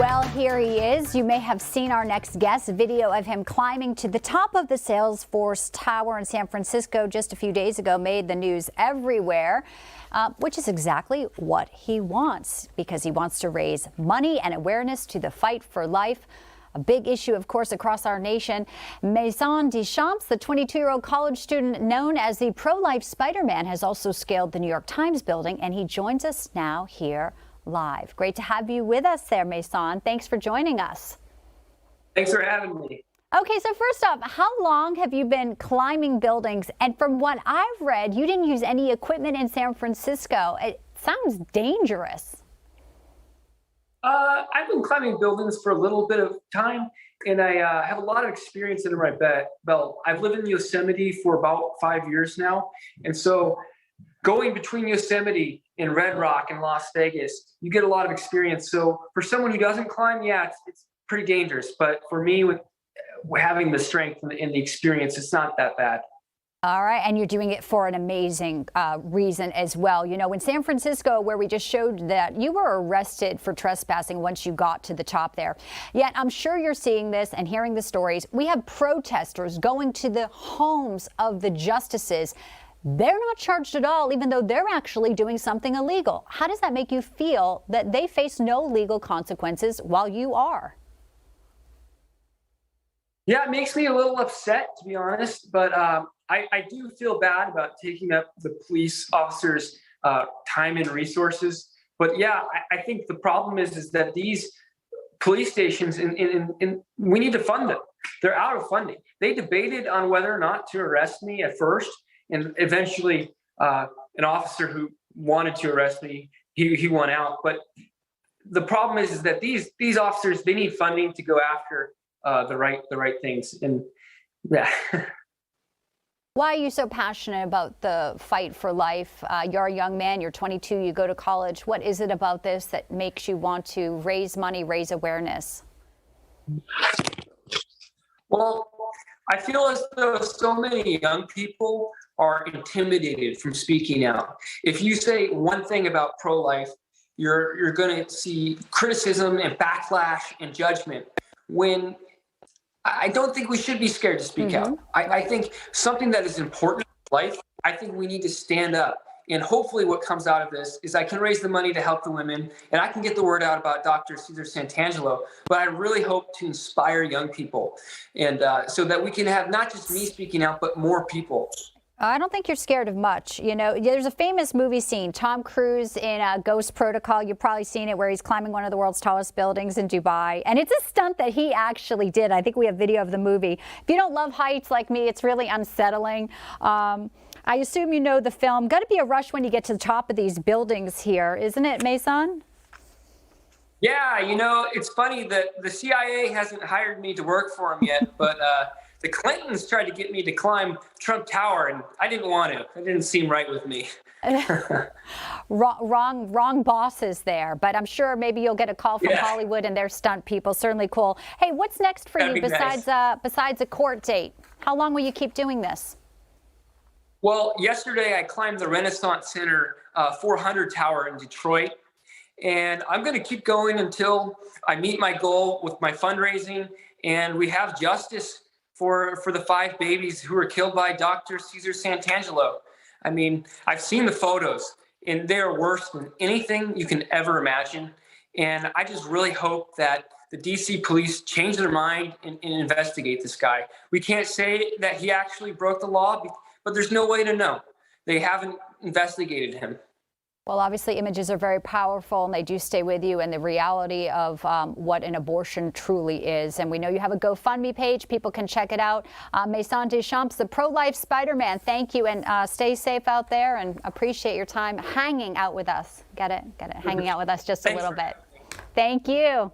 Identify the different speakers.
Speaker 1: Well, here he is. You may have seen our next guest. Video of him climbing to the top of the Salesforce Tower in San Francisco just a few days ago made the news everywhere, which is exactly what he wants, because he wants to raise money and awareness to the fight for life. A big issue, of course, across our nation. Maison DesChamps, the 22-year-old college student known as the pro-life Spiderman, has also scaled the New York Times building, and he joins us now here live. Great to have you with us there, Maison. Thanks for joining us.
Speaker 2: Thanks for having me.
Speaker 1: Okay, so first off, how long have you been climbing buildings? And from what I've read, you didn't use any equipment in San Francisco. It sounds dangerous.
Speaker 2: I've been climbing buildings for a little bit of time, and I have a lot of experience under my belt. I've lived in Yosemite for about 5 years now, and so going between Yosemite and Red Rock and Las Vegas, you get a lot of experience. So for someone who doesn't climb, yeah, it's pretty dangerous. But for me, with having the strength and the experience, it's not that bad.
Speaker 1: All right, and you're doing it for an amazing reason as well. You know, in San Francisco, where we just showed that you were arrested for trespassing once you got to the top there. Yet I'm sure you're seeing this and hearing the stories. We have protesters going to the homes of the justices. They're not charged at all, even though they're actually doing something illegal. How does that make you feel that they face no legal consequences while you are?
Speaker 2: Yeah, it makes me a little upset, to be honest, but I do feel bad about taking up the police officers' time and resources. But yeah, I think the problem is that these police stations, we need to fund them. They're out of funding. They debated on whether or not to arrest me at first, and eventually an officer who wanted to arrest me, he won out. But the problem is that these officers, they need funding to go after the right things. And yeah.
Speaker 1: Why are you so passionate about the fight for life? You're a young man, you're 22, you go to college. What is it about this that makes you want to raise money, raise awareness?
Speaker 2: Well, I feel as though so many young people are intimidated from speaking out. If you say one thing about pro-life, you're going to see criticism and backlash and judgment, when I don't think we should be scared to speak out. I think something that is important in life, I think we need to stand up. And hopefully what comes out of this is I can raise the money to help the women, and I can get the word out about Dr. Cesar Santangelo. But I really hope to inspire young people, and so that we can have not just me speaking out, but more people.
Speaker 1: I don't think you're scared of much. You know, there's a famous movie scene, Tom Cruise in Ghost Protocol. You've probably seen it, where he's climbing one of the world's tallest buildings in Dubai. And it's a stunt that he actually did. I think we have video of the movie. If you don't love heights like me, it's really unsettling. I assume you know the film. Got to be a rush when you get to the top of these buildings here, isn't it, Maison?
Speaker 2: Yeah, you know, it's funny that the CIA hasn't hired me to work for them yet, but the Clintons tried to get me to climb Trump Tower, and I didn't want to. It didn't seem right with me.
Speaker 1: wrong bosses there, but I'm sure maybe you'll get a call from Hollywood and their stunt people. Certainly cool. Hey, what's next for you besides besides a court date? How long will you keep doing this?
Speaker 2: Well, yesterday I climbed the Renaissance Center 400 Tower in Detroit, and I'm going to keep going until I meet my goal with my fundraising, and we have justice for the 5 babies who were killed by Dr. Cesar Santangelo. I mean, I've seen the photos, and they're worse than anything you can ever imagine. And I just really hope that the DC police change their mind and investigate this guy. We can't say that he actually broke the law, but there's no way to know. They haven't investigated him.
Speaker 1: Well, obviously images are very powerful, and they do stay with you, and the reality of what an abortion truly is. And we know you have a GoFundMe page. People can check it out. Maison DesChamps, the pro-life Spider-Man, thank you, and stay safe out there, and appreciate your time hanging out with us. Get it? Hanging out with us just a little bit. Thank you.